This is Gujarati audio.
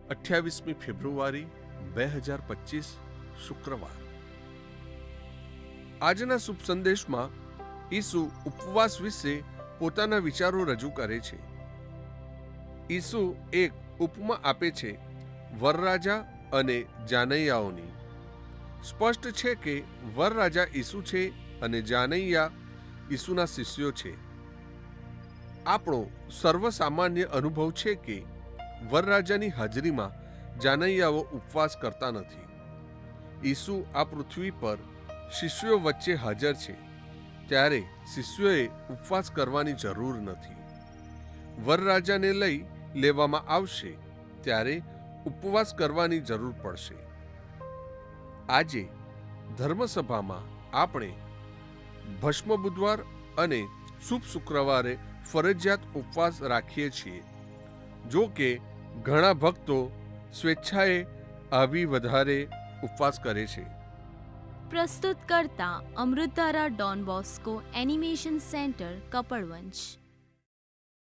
28મી ફેબ્રુઆરી 2025 શુક્રવાર। આજના શુભ સંદેશમાં ઈસુ ઉપવાસ વિશે પોતાના વિચારો રજૂ કરે છે। ઈસુ એક ઉપમા આપે છે વરરાજા અને જાનૈયાઓની। સ્પષ્ટ છે કે વરરાજા ઈસુ છે અને જાનૈયા ઈસુના શિષ્યો છે। આપણો સર્વસામાન્ય અનુભવ છે કે વરરાજાની હાજરીમાં જાનૈયાઓ ઉપવાસ કરતા નથી। ઈસુ આ પૃથ્વી પર શિષ્યો વચ્ચે હાજર છે, ત્યારે શિષ્યોએ ઉપવાસ કરવાની જરૂર નથી। વરરાજાને લઈ લેવામાં આવશે ત્યારે ઉપવાસ કરવાની જરૂર પડશે। આજે ધર્મસભામાં આપણે ભસ્મ બુધવાર અને શુભ શુક્રવારે ફરજિયાત ઉપવાસ રાખીએ છીએ। જો કે ઘણા ભક્તો સ્વેચ્છાએ આવી વધારે ઉપવાસ કરે છે। પ્રસ્તુત કરતા અમૃતધારા Don Bosco animation centre Kapadvanj.